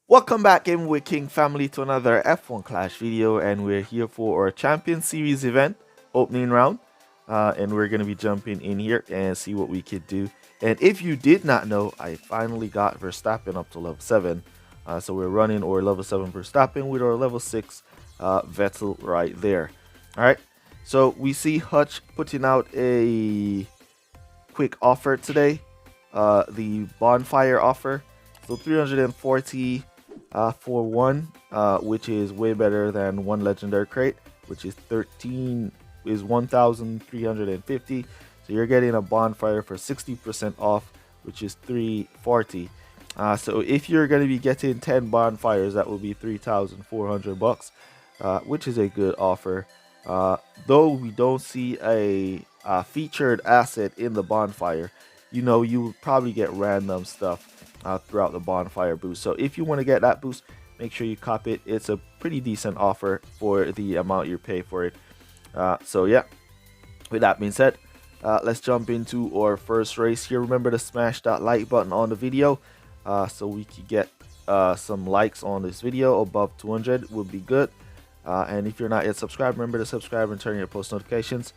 Welcome back, Game with King family, to another F1 Clash video, and we're here for our Champion Series event opening round. And we're going to be jumping in here and see what we could do. And if you did not know, I finally got Verstappen up to level 7. So we're running our level 7 Verstappen with our level 6 Vettel right there. All right. So we see Hutch putting out a quick offer today. The bonfire offer. So 340 for one, which is way better than one legendary crate, which is 1,350. So you're getting a bonfire for 60% off, which is 340. So if you're going to be getting 10 bonfires, that will be 3,400 bucks, which is a good offer. Though we don't see a featured asset in the bonfire, you would probably get random stuff throughout the bonfire boost. So if you want to get that boost, make sure you cop it. It's a pretty decent offer for the amount you pay for it. So yeah, with that being said, let's jump into our first race here. Remember to smash that like button on the video so we can get some likes on this video. Above 200 would be good. And if you're not yet subscribed, remember to subscribe and turn on your post notifications.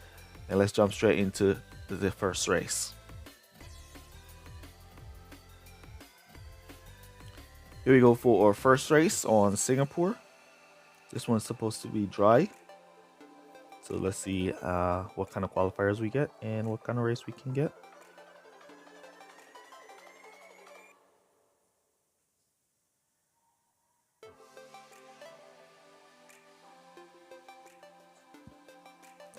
And let's jump straight into the first race. Here we go for our first race on Singapore. This one's supposed to be dry. So let's see what kind of qualifiers we get and what kind of race we can get.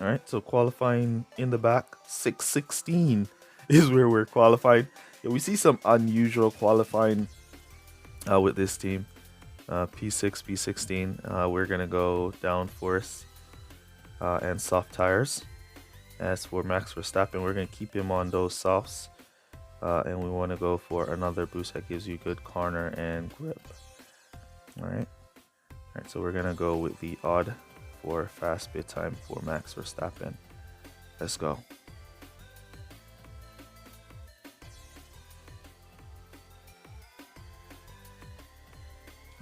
All right, so qualifying in the back, 616 is where we're qualified. Yeah, we see some unusual qualifying with this team. P6, P16, we're gonna go downforce and soft tires. As for Max Verstappen, we're gonna keep him on those softs, and we want to go for another boost that gives you good corner and grip. All right, so we're gonna go with the odd for fast bit time for Max Verstappen. Let's go.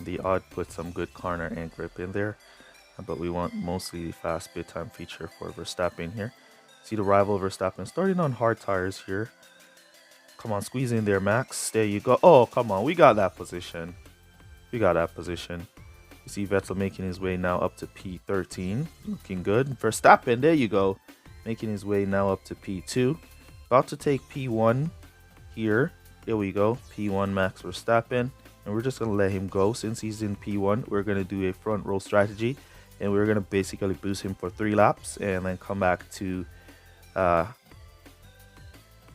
The odd put some good corner and grip in there, but we want mostly the fast bit time feature for Verstappen here. See the rival Verstappen starting on hard tires here. Come on, squeeze in there, Max. There you go. Oh, come on, we got that position. We got that position. You see Vettel making his way now up to P13. Looking good. Verstappen, there you go. Making his way now up to P2. About to take P1 here. There we go. P1 Max Verstappen. And we're just going to let him go. Since he's in P1, we're going to do a front row strategy. And we're going to basically boost him for 3 laps. And then come back to a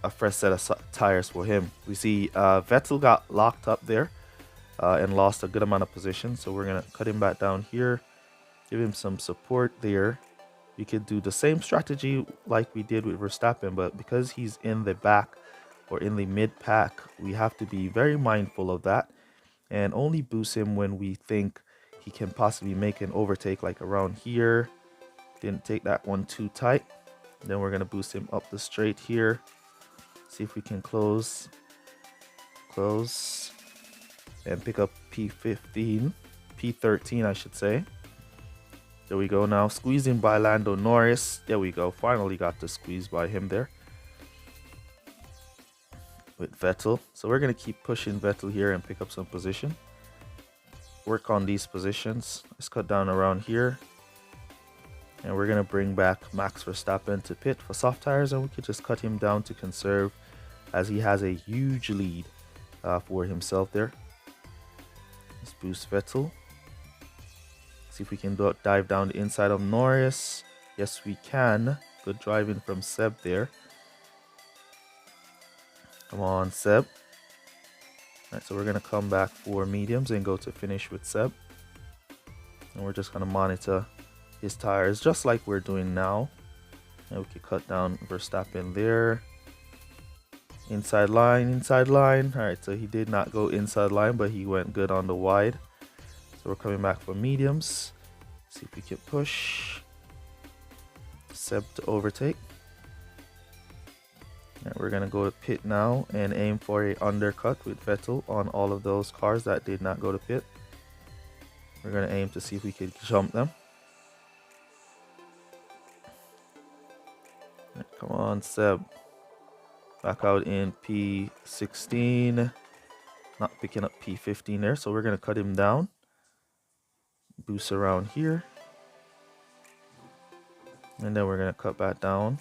fresh set of tires for him. We see Vettel got locked up there. And lost a good amount of position, so we're gonna cut him back down here, give him some support there. We could do the same strategy like we did with Verstappen, but because he's in the back or in the mid pack, we have to be very mindful of that and only boost him when we think he can possibly make an overtake, like around here. Didn't take that one too tight. Then we're gonna boost him up the straight here, see if we can close and pick up P15, P13 I should say. There we go. Now squeezing by Lando Norris. There we go. Finally got the squeeze by him there with Vettel. So we're going to keep pushing Vettel here and pick up some position. Work on these positions. Let's cut down around here. And we're going to bring back Max Verstappen to pit for soft tires, and we could just cut him down to conserve as he has a huge lead for himself there. Let's boost Vettel. See if we can dive down the inside of Norris. Yes, we can. Good driving from Seb there. Come on, Seb. Alright, so we're going to come back for mediums and go to finish with Seb. And we're just going to monitor his tires just like we're doing now. And we can cut down Verstappen there. Inside line, inside line. Alright, so he did not go inside line, but he went good on the wide. So we're coming back for mediums. See if we can push Seb to overtake. Right, we're gonna go to pit now and aim for a undercut with Vettel on all of those cars that did not go to pit. We're gonna aim to see if we can jump them. Right, come on, Seb. Back out in P16. Not picking up P15 there, so we're gonna cut him down. Boost around here. And then we're gonna cut back down.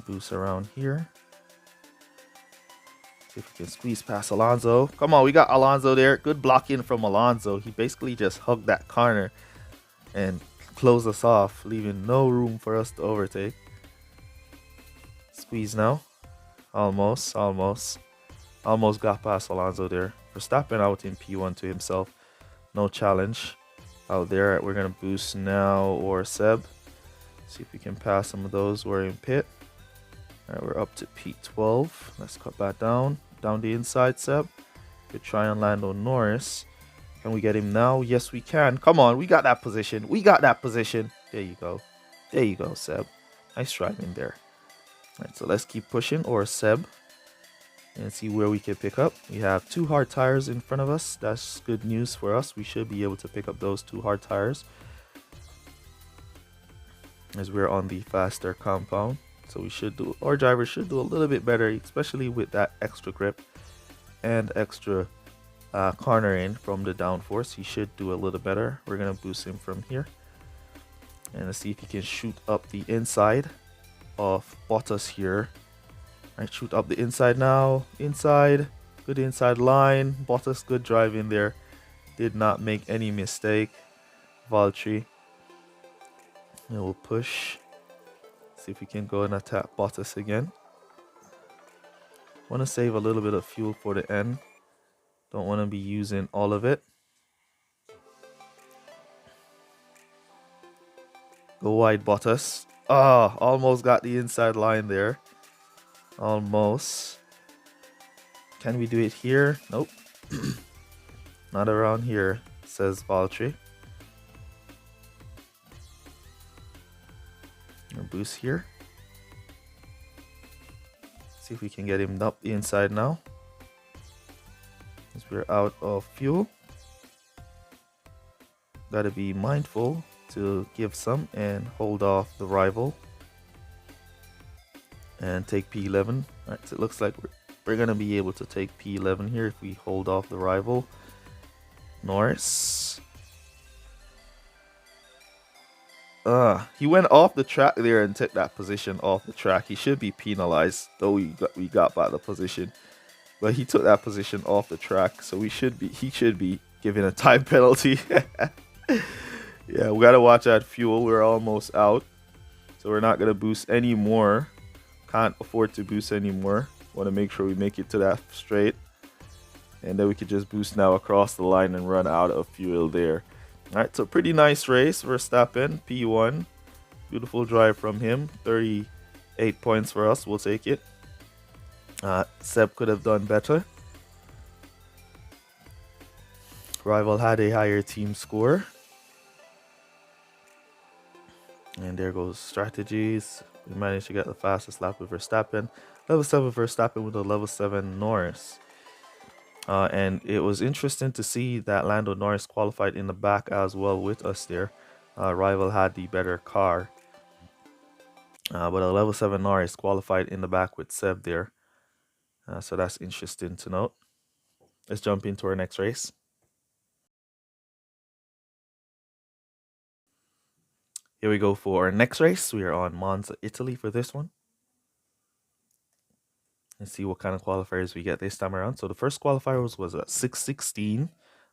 Boost around here. See if we can squeeze past Alonso. Come on, we got Alonso there. Good blocking from Alonso. He basically just hugged that corner and closed us off, leaving no room for us to overtake. Squeeze now. Almost got past Alonso there. Verstappen out in P1 to himself. No challenge out there. We're gonna boost now or Seb. See if we can pass some of those. We're in pit. All right, we're up to P12. Let's cut that down. Down the inside, Seb. Good try on Lando Norris. Can we get him now? Yes, we can. Come on, we got that position. We got that position. There you go. There you go, Seb. Nice driving there. All right, so let's keep pushing, or Seb, and see where we can pick up. We have 2 hard tires in front of us. That's good news for us. We should be able to pick up those 2 hard tires as we're on the faster compound. So we should do, our driver should do a little bit better, especially with that extra grip and extra cornering from the downforce. He should do a little better. We're gonna boost him from here, and let's see if he can shoot up the inside of Bottas here. All right, shoot up the inside now. Inside, good inside line. Bottas, good drive in there. Did not make any mistake. Valtteri, and we'll push. See if we can go and attack Bottas again. Want to save a little bit of fuel for the end. Don't want to be using all of it. Go wide, Bottas. Ah, almost got the inside line there. Almost. Can we do it here? Nope. Not around here, says Valtteri. Boost here. See if we can get him up the inside now, as we're out of fuel. Gotta be mindful to give some and hold off the rival and take P11. All right, so it looks like we're gonna be able to take P11 here if we hold off the rival. Norris. He went off the track there and took that position off the track. He should be penalized, though we got back the position. But he took that position off the track, so he should be given a time penalty. Yeah, we gotta watch that fuel. We're almost out, so we're not gonna boost anymore. Can't afford to boost anymore. Want to make sure we make it to that straight, and then we could just boost now across the line and run out of fuel there. All right, so pretty nice race. Verstappen, P1. Beautiful drive from him. 38 points for us. We'll take it. Seb could have done better. Rival had a higher team score. And there goes strategies. We managed to get the fastest lap with Verstappen. Level 7 Verstappen with a level 7 Norris. And it was interesting to see that Lando Norris qualified in the back as well with us there. Rival had the better car. But a level 7 Norris qualified in the back with Seb there. So that's interesting to note. Let's jump into our next race. Here we go for our next race. We are on Monza, Italy for this one. Let's see what kind of qualifiers we get this time around. So the first qualifier was at 6:16,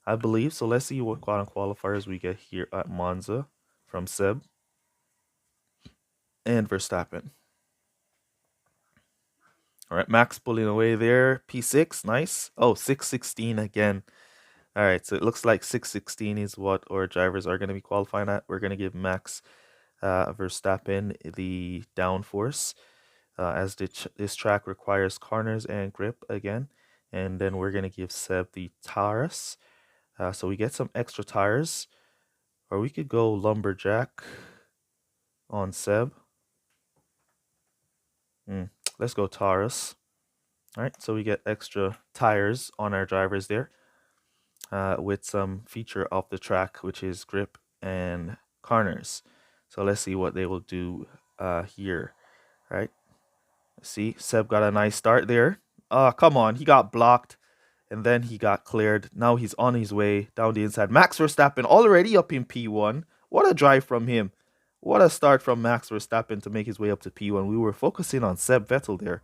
I believe. So let's see what kind of qualifiers we get here at Monza from Seb and Verstappen. All right, Max pulling away there. P6, nice. Oh, 6:16 again. All right, so it looks like 6:16 is what our drivers are going to be qualifying at. We're going to give Max Verstappen the downforce, as this track requires corners and grip again. And then we're going to give Seb the tires. So we get some extra tires, or we could go lumberjack on Seb. Let's go Taurus. All right, so we get extra tires on our drivers there with some feature of the track, which is grip and corners. So let's see what they will do here, right? See, Seb got a nice start there. Come on, he got blocked and then he got cleared. Now he's on his way down the inside. Max Verstappen already up in P1. What a drive from him. What a start from Max Verstappen to make his way up to P1. We were focusing on Seb Vettel there.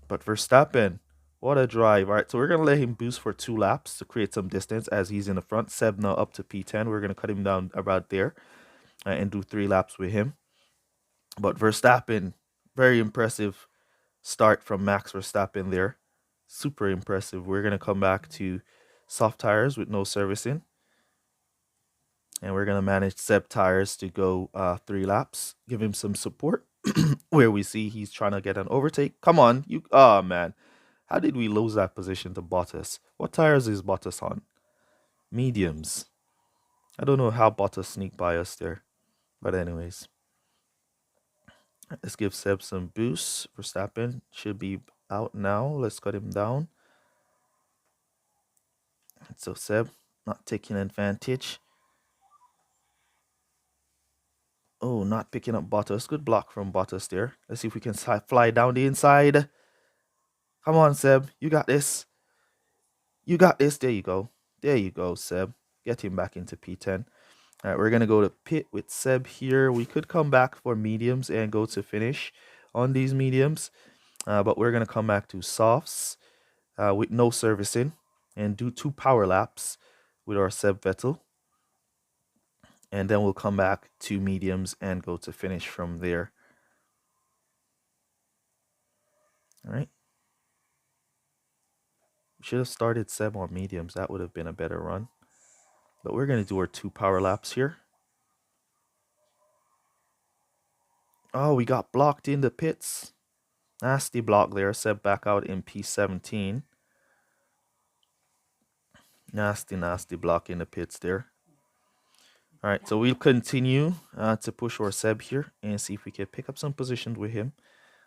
But Verstappen, what a drive. All right, so we're going to let him boost for 2 laps to create some distance as he's in the front. Seb now up to P10. We're going to cut him down about there and do 3 laps with him. But Verstappen, very impressive start from Max Verstappen there. Super impressive. We're going to come back to soft tires with no servicing. And we're going to manage Seb tires to go 3 laps. Give him some support where we see he's trying to get an overtake. Come on. Oh, man. How did we lose that position to Bottas? What tires is Bottas on? Mediums. I don't know how Bottas sneaked by us there. But anyways. Let's give Seb some boosts. Verstappen should be out now. Let's cut him down. So Seb not taking advantage. Oh, not picking up Bottas. Good block from Bottas there. Let's see if we can fly down the inside. Come on, Seb. You got this. You got this. There you go. There you go, Seb. Get him back into P10. All right, we're going to go to pit with Seb here. We could come back for mediums and go to finish on these mediums. But we're going to come back to softs with no servicing and do 2 power laps with our Seb Vettel. And then we'll come back to mediums and go to finish from there. All right. We should have started Seb on mediums. That would have been a better run. But we're going to do our 2 power laps here. Oh, we got blocked in the pits. Nasty block there. Seb back out in P17. Nasty block in the pits there. All right, so we'll continue to push our Seb here and see if we can pick up some positions with him.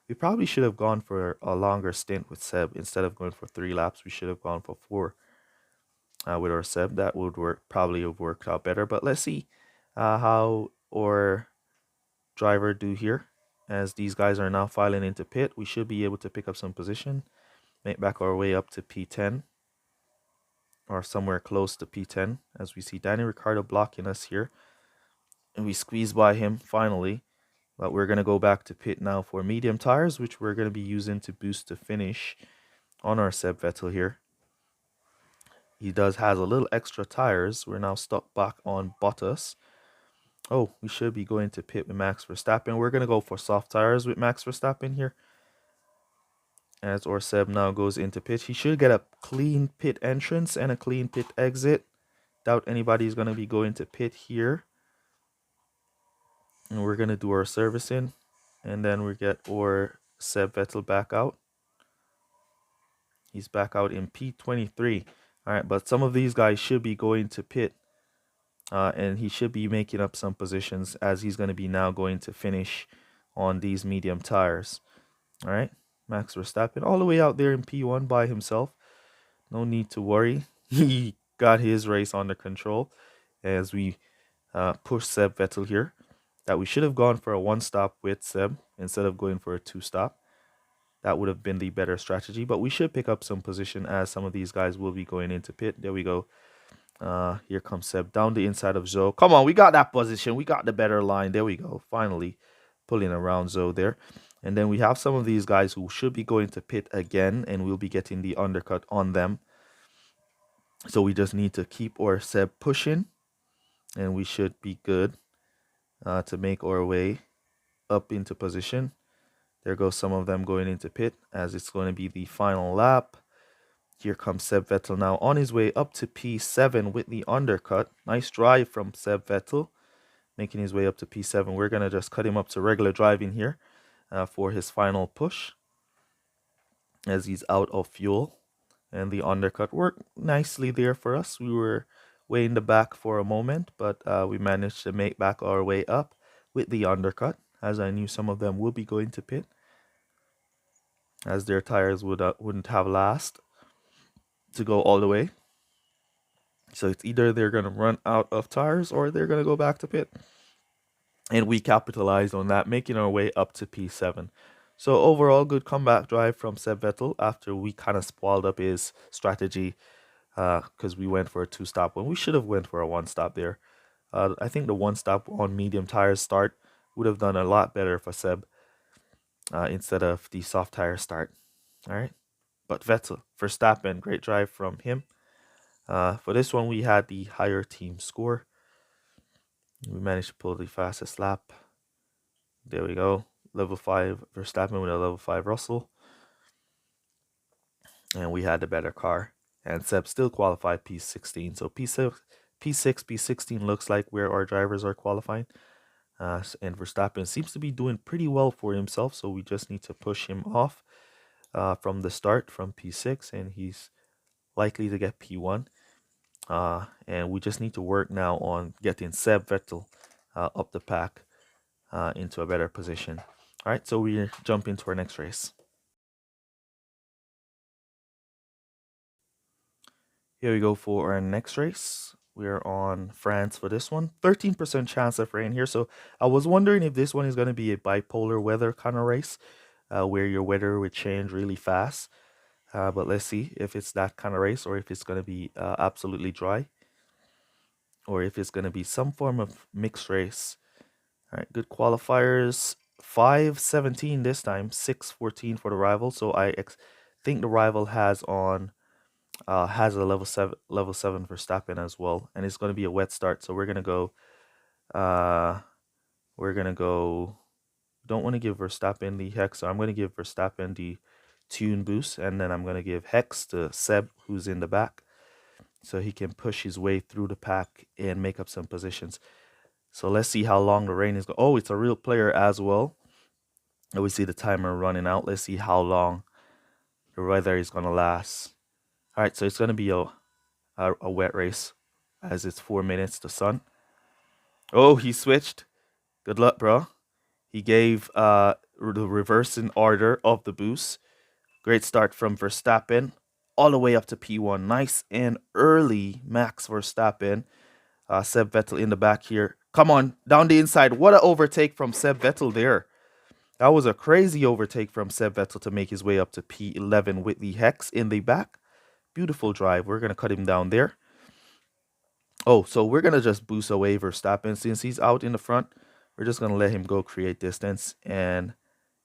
We probably should have gone for a longer stint with Seb. Instead of going for 3 laps, we should have gone for 4 with our Seb. That would probably have worked out better. But let's see how our driver do here. As these guys are now filing into pit, we should be able to pick up some position, make back our way up to P10 or somewhere close to P10. As we see Danny Ricciardo blocking us here, and we squeeze by him finally. But we're going to go back to pit now for medium tires, which we're going to be using to boost the finish on our Seb Vettel here. He has a little extra tires. We're now stuck back on Bottas. Oh, we should be going to pit with Max Verstappen. We're going to go for soft tires with Max Verstappen here. As our Seb now goes into pit. He should get a clean pit entrance and a clean pit exit. Doubt anybody's going to be going to pit here. And we're going to do our servicing. And then we get our Seb Vettel back out. He's back out in P23. All right, but some of these guys should be going to pit. And he should be making up some positions as he's going to be now going to finish on these medium tires. All right, Max Verstappen all the way out there in P1 by himself. No need to worry. He got his race under control as we push Seb Vettel here. That we should have gone for a 1-stop with Seb instead of going for a 2-stop. That would have been the better strategy. But we should pick up some position as some of these guys will be going into pit. There we go. Here comes Seb down the inside of Zoe. Come on, we got that position. We got the better line. There we go. Finally pulling around Zoe there. And then we have some of these guys who should be going to pit again, and we'll be getting the undercut on them. So we just need to keep our Seb pushing, and we should be good to make our way up into position. There goes some of them going into pit as it's going to be the final lap. Here comes Seb Vettel now on his way up to P7 with the undercut. Nice drive from Seb Vettel, making his way up to P7. We're going to just cut him up to regular driving here for his final push as he's out of fuel. And the undercut worked nicely there for us. We were way in the back for a moment, but we managed to make back our way up with the undercut, as I knew some of them will be going to pit. as their tires wouldn't have last to go all the way. So it's either they're going to run out of tires or they're going to go back to pit. And we capitalized on that, making our way up to P7. So overall, good comeback drive from Seb Vettel after we kind of spoiled up his strategy because we went for a two-stop when we should have went for a one-stop there. I think the one-stop on medium tires start would have done a lot better for Seb instead of the soft tire start. All right. But Vettel, Verstappen, great drive from him. For this one, we had the higher team score. We managed to pull the fastest lap. There we go. Level 5 Verstappen with a level 5 Russell. And we had the better car. And Seb still qualified P16. So P6, P16 looks like where our drivers are qualifying. And Verstappen seems to be doing pretty well for himself. So we just need to push him off from the start from P6. And he's likely to get P1. And we just need to work now on getting Seb Vettel up the pack into a better position. All right, so we jump into our next race. Here we go for our next race. We're on France for this one. 13% chance of rain here. So I was wondering if this one is going to be a bipolar weather kind of race where your weather would change really fast. But let's see if it's that kind of race or if it's going to be absolutely dry or if it's going to be some form of mixed race. All right, good qualifiers. 5:17 this time, 6:14 for the rival. So I think the rival has a level 7 Verstappen as well, and it's going to be a wet start. So we're gonna go. Don't want to give Verstappen the hex, so I'm going to give Verstappen the tune boost, and then I'm going to give hex to Seb, who's in the back, so he can push his way through the pack and make up some positions. So let's see how long the rain is going. Oh, it's a real player as well. And we see the timer running out. Let's see how long the weather is going to last. All right, so it's going to be a wet race as it's 4 minutes to sun. Oh, he switched. Good luck, bro. He gave the reversing order of the boost. Great start from Verstappen all the way up to P1. Nice and early Max Verstappen. Seb Vettel in the back here. Come on, down the inside. What an overtake from Seb Vettel there. That was a crazy overtake from Seb Vettel to make his way up to P11 with the hex in the back. Beautiful drive. We're going to cut him down there. Oh, so we're going to just boost away Verstappen. Since he's out in the front, we're just going to let him go create distance. And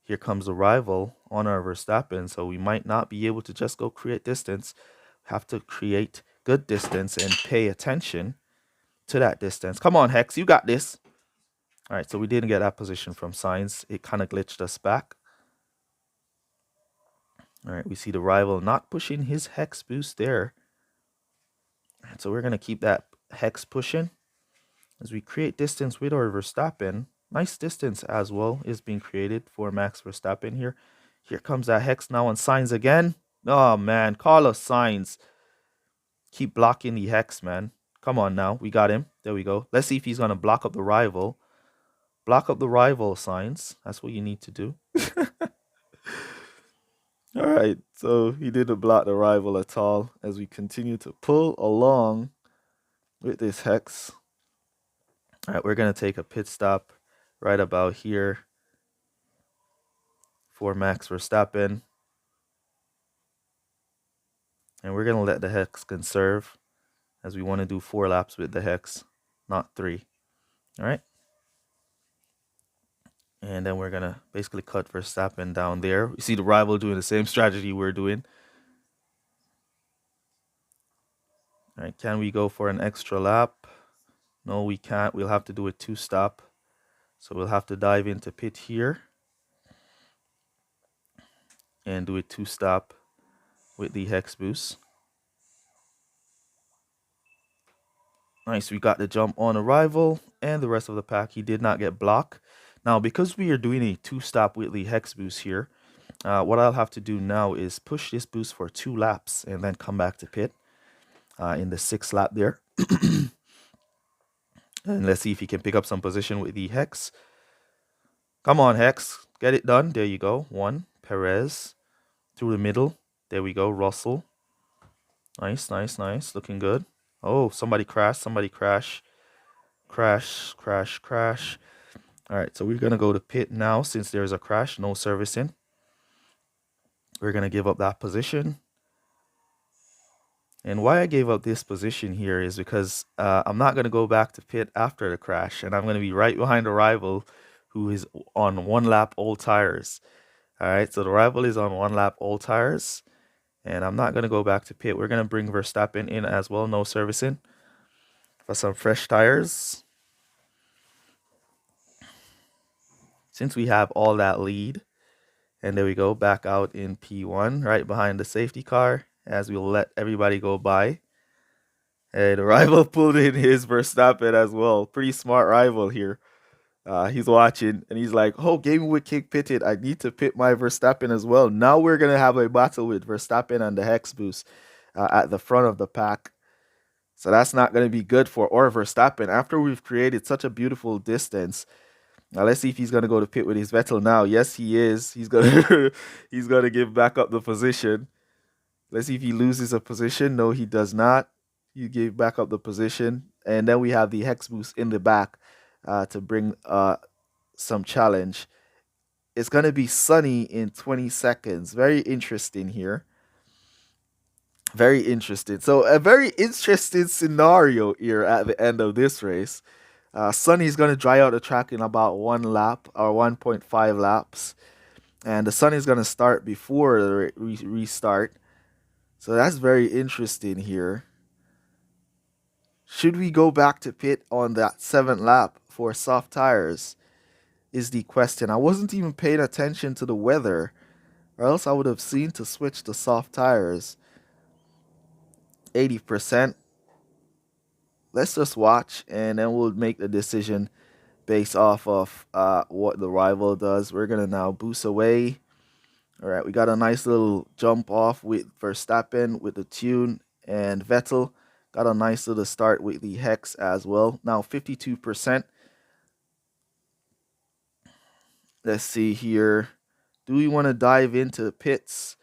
here comes the rival on our Verstappen. So we might not be able to just go create distance. Have to create good distance and pay attention to that distance. Come on, Hex, you got this. All right, so we didn't get that position from Sainz. It kind of glitched us back. All right, we see the rival not pushing his Hex boost there. So we're going to keep that Hex pushing as we create distance with our Verstappen. Nice distance as well is being created for Max Verstappen here. Here comes that Hex now on Sainz again. Oh, man, Carlos Sainz. Keep blocking the Hex, man. Come on now. We got him. There we go. Let's see if he's going to block up the rival. Block up the rival, Sainz. That's what you need to do. All right. So he didn't block the rival at all as we continue to pull along with this Hex. All right. We're going to take a pit stop right about here for Max Verstappen. And we're going to let the Hex conserve as we want to do 4 laps with the Hex, not 3. All right. And then we're going to basically cut Verstappen down there. You see the rival doing the same strategy we're doing. All right, can we go for an extra lap? No, we can't. We'll have to do a 2-stop. So we'll have to dive into pit here and do a 2-stop with the Hex boost. Nice, we got the jump on arrival and the rest of the pack. He did not get blocked. Now, because we are doing a 2-stop with the Hex boost here, what I'll have to do now is push this boost for 2 laps and then come back to pit in the 6th lap there. And let's see if he can pick up some position with the Hex. Come on, Hex. Get it done. There you go. 1. Perez. through the middle. There we go, Russell. Nice, nice, nice. Looking good. Oh, somebody crashed. Somebody crash. Crash, crash, crash. All right, so we're going to go to pit now since there's a crash. No servicing. We're going to give up that position. And why I gave up this position here is because I'm not going to go back to pit after the crash. And I'm going to be right behind the rival who is on 1 lap old tires. All right, so the rival is on 1 lap old tires. And I'm not going to go back to pit. We're going to bring Verstappen in as well. No servicing for some fresh tires. Since we have all that lead. And there we go, back out in P1, right behind the safety car, as we'll let everybody go by. And the rival pulled in his Verstappen as well. Pretty smart rival here. He's watching, and he's like, oh, Gaming with Kick pitted. I need to pit my Verstappen as well. Now we're going to have a battle with Verstappen and the Hex Boost at the front of the pack. So that's not going to be good for our Verstappen. After we've created such a beautiful distance, now let's see if he's gonna go to pit with his Vettel now. Yes, he is. He's gonna he's gonna give back up the position. Let's see if he loses a position. No, he does not. He gave back up the position, and then we have the Hex Boost in the back to bring some challenge. It's gonna be sunny in 20 seconds. Very interesting here. Very interesting. So a very interesting scenario here at the end of this race. Sunny's going to dry out the track in about 1 lap or 1.5 laps. And the sun is going to start before the restart. So that's very interesting here. Should we go back to pit on that 7th lap for soft tires? Is the question. I wasn't even paying attention to the weather, or else I would have seen to switch to soft tires. 80%. Let's just watch, and then we'll make the decision based off of what the rival does. We're going to now boost away. All right, we got a nice little jump off with Verstappen with the tune, and Vettel got a nice little start with the Hex as well. Now 52%. Let's see here. Do we want to dive into the pits?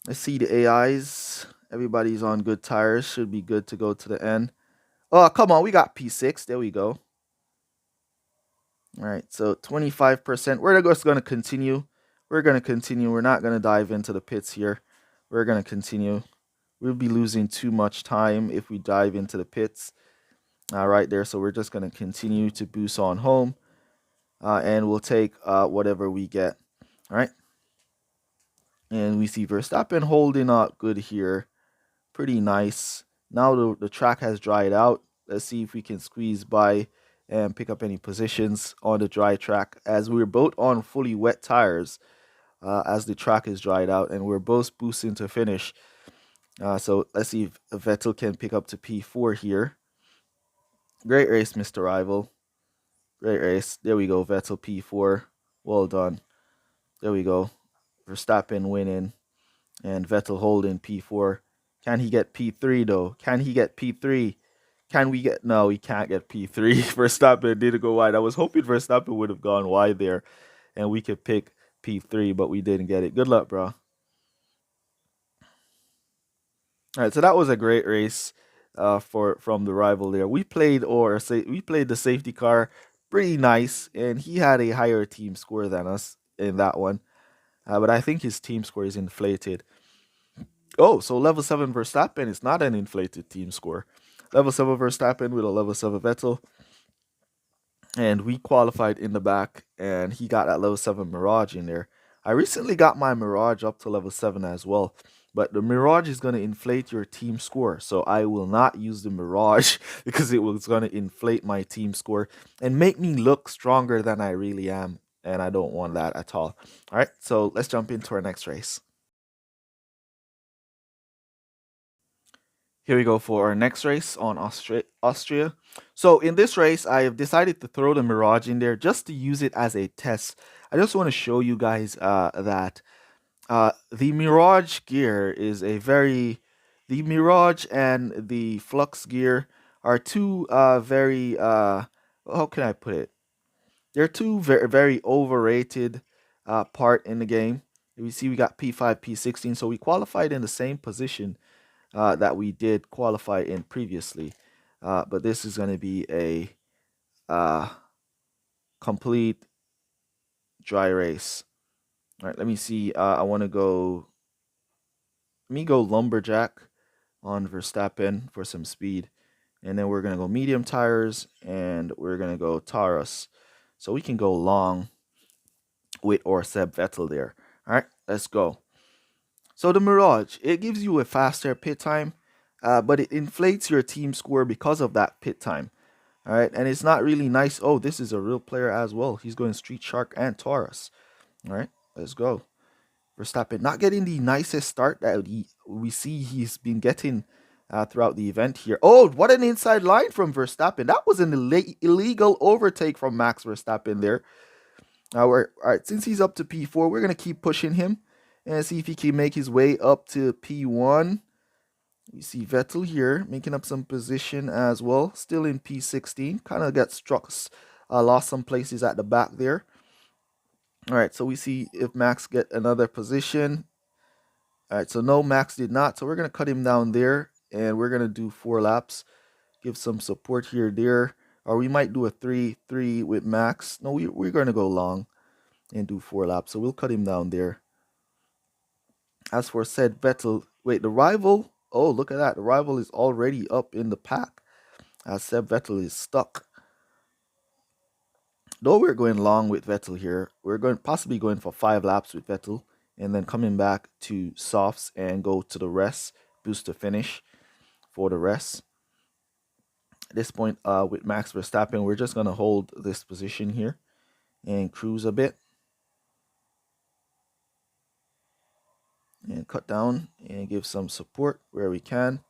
Let's see the AIs. Everybody's on good tires. Should be good to go to the end. Oh, come on. We got P6. There we go. All right, so 25%. We're just going to continue. We're going to continue. We're not going to dive into the pits here. We're going to continue. We'll be losing too much time if we dive into the pits. Right there. So we're just going to continue to boost on home. And we'll take whatever we get. All right. And we see Verstappen holding up good here. Pretty nice. Now the track has dried out. Let's see if we can squeeze by and pick up any positions on the dry track, as we're both on fully wet tires as the track is dried out, and we're both boosting to finish. So let's see if Vettel can pick up to P4 here. Great race, Mr. Rival. Great race. There we go, Vettel P4. Well done. There we go. Verstappen winning and Vettel holding P4. Can he get P3 though? Can he get P3? Can we get... No, he can't get P3. Verstappen didn't go wide. I was hoping Verstappen would have gone wide there and we could pick P3, but we didn't get it. Good luck, bro. All right, so that was a great race from the rival there. We played the safety car pretty nice, and he had a higher team score than us in that one. But I think his team score is inflated. Oh, so level 7 Verstappen is not an inflated team score. Level 7 Verstappen with a level 7 Vettel. And we qualified in the back, and he got that level 7 Mirage in there. I recently got my Mirage up to level 7 as well. But the Mirage is going to inflate your team score. So I will not use the Mirage because it was going to inflate my team score and make me look stronger than I really am. And I don't want that at all. All right, so let's jump into our next race. Here we go for our next race on Austria. So in this race, I have decided to throw the Mirage in there just to use it as a test. I just want to show you guys that the Mirage gear is the Mirage and the Flux gear are two very, how can I put it? They're two very, very overrated part in the game. We see we got P5, P16, so we qualified in the same position that we did qualify in previously. But this is going to be a complete dry race. All right, let me see. I want to go. Let me go lumberjack on Verstappen for some speed. And then we're going to go medium tires and we're going to go Taurus. So we can go long with or Seb Vettel there. All right, let's go. So the Mirage, it gives you a faster pit time, but it inflates your team score because of that pit time. All right, and it's not really nice. Oh, this is a real player as well. He's going Street Shark and Taurus. All right, let's go. Verstappen not getting the nicest start that we see he's been getting throughout the event here. Oh, what an inside line from Verstappen. That was an illegal overtake from Max Verstappen there. All right, since he's up to P4, we're going to keep pushing him and see if he can make his way up to P1. You see Vettel here making up some position as well. Still in P16. Kind of got struck, lost some places at the back there. All right, so we see if Max get another position. All right, so no, Max did not. So we're going to cut him down there, and we're going to do 4 laps. Give some support here, there. Or we might do a 3-3 with Max. No, we're going to go long and do 4 laps. So we'll cut him down there. As for said Vettel, wait, the rival, oh, look at that. The rival is already up in the pack. As Seb Vettel is stuck. Though we're going long with Vettel here, we're possibly going for 5 laps with Vettel and then coming back to softs and go to the rest, boost to finish for the rest. At this point, with Max Verstappen, we're just going to hold this position here and cruise a bit. And cut down and give some support where we can.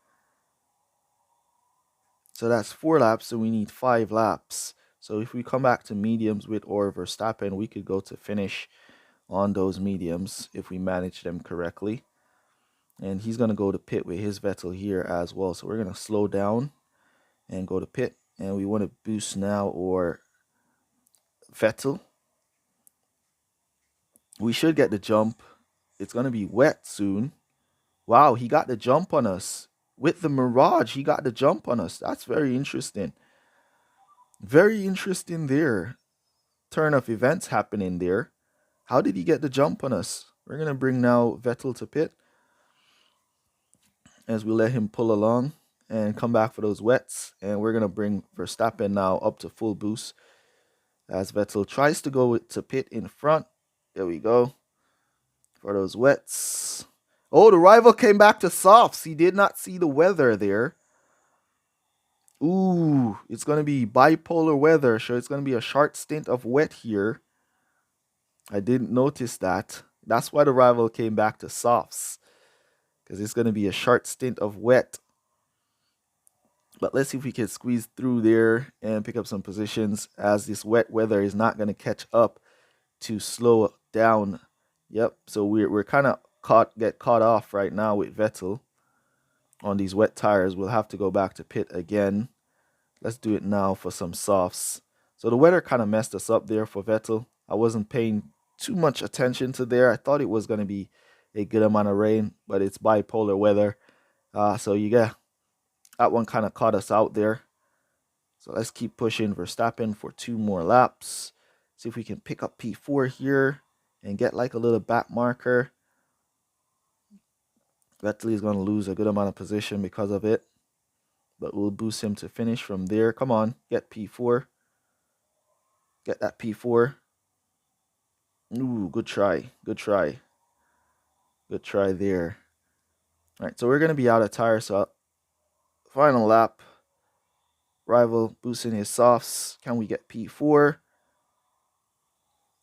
So that's 4 laps, so we need 5 laps. So if we come back to mediums with or Verstappen, we could go to finish on those mediums if we manage them correctly. And he's going to go to pit with his Vettel here as well. So we're going to slow down and go to pit. And we want to boost now or Vettel. We should get the jump. It's going to be wet soon. Wow, he got the jump on us. With the Mirage, he got the jump on us. That's very interesting. Very interesting there. Turn of events happening there. How did he get the jump on us? We're going to bring now Vettel to pit. As we let him pull along and come back for those wets. And we're going to bring Verstappen now up to full boost. As Vettel tries to go to pit in front. There we go. For those wets. Oh, the rival came back to softs. He did not see the weather there. Ooh, it's going to be bipolar weather. So it's going to be a short stint of wet here. I didn't notice that. That's why the rival came back to softs. Because it's going to be a short stint of wet. But let's see if we can squeeze through there and pick up some positions. As this wet weather is not going to catch up to slow down. Yep, so we're kind of get caught off right now with Vettel on these wet tires. We'll have to go back to pit again. Let's do it now for some softs. So the weather kind of messed us up there for Vettel. I wasn't paying too much attention to there. I thought it was going to be a good amount of rain, but it's bipolar weather. So you get that one kind of caught us out there. So let's keep pushing Verstappen for 2 more laps. See if we can pick up P4 here and get like a little back marker. Vettel is going to lose a good amount of position because of it. But we'll boost him to finish from there. Come on, get P4. Get that P4. Ooh, good try. Good try. Good try there. All right, so we're going to be out of tires. So final lap. Rival boosting his softs. Can we get P4?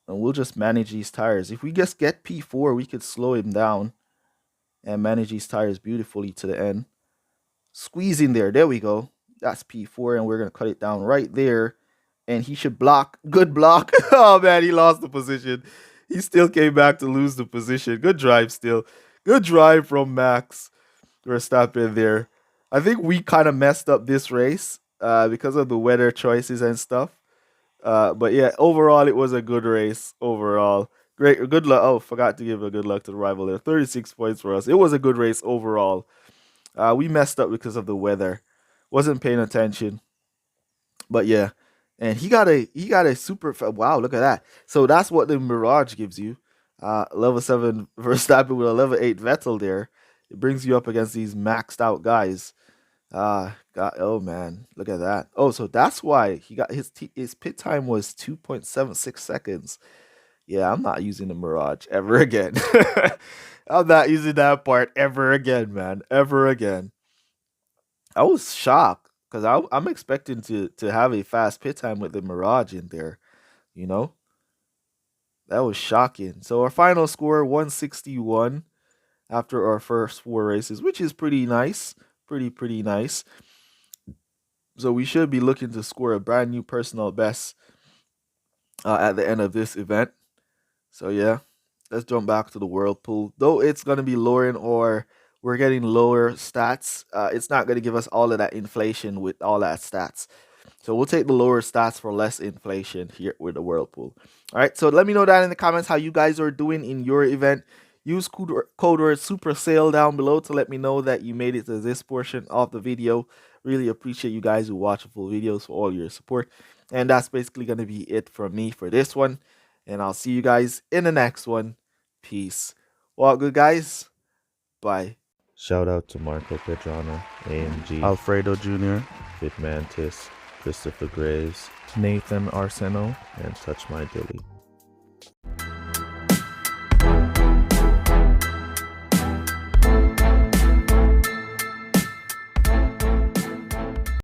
And we'll just manage these tires. If we just get P4, we could slow him down and manage these tires beautifully to the end. Squeeze in there. There we go. That's P4, and we're going to cut it down right there. And he should block. Good block. Oh, man, he lost the position. He still came back to lose the position. Good drive still. Good drive from Max Verstappen there. I think we kind of messed up this race because of the weather choices and stuff. But yeah, overall, it was a good race overall. Great, good luck. Oh, forgot to give a good luck to the rival there. 36 points for us. It was a good race overall. We messed up because of the weather. Wasn't paying attention. But yeah, and he got a super. Wow, look at that. So that's what the Mirage gives you. Level 7 Verstappen with a level 8 Vettel there. It brings you up against these maxed out guys. God, oh man, look at that. Oh, so that's why he got his pit time was 2.76 seconds. Yeah, I'm not using the Mirage ever again. I'm not using that part ever again, man. Ever again. I was shocked because I'm expecting to have a fast pit time with the Mirage in there. You know, that was shocking. So our final score 161 after our first 4 races, which is pretty nice, pretty nice. So we should be looking to score a brand new personal best at the end of this event. So yeah, let's jump back to the whirlpool. Though it's gonna be lowering or we're getting lower stats, it's not gonna give us all of that inflation with all that stats. So we'll take the lower stats for less inflation here with the whirlpool. All right, so let me know down in the comments how you guys are doing in your event. Use code word super sale down below to let me know that you made it to this portion of the video. Really appreciate you guys who watch the full videos for all your support. And that's basically going to be it from me for this one. And I'll see you guys in the next one. Peace. Well, good guys. Bye. Shout out to Marco Pedrana, AMG, Alfredo Jr., Fit Mantis, Christopher Graves, Nathan Arseno, and Touch My Dilly.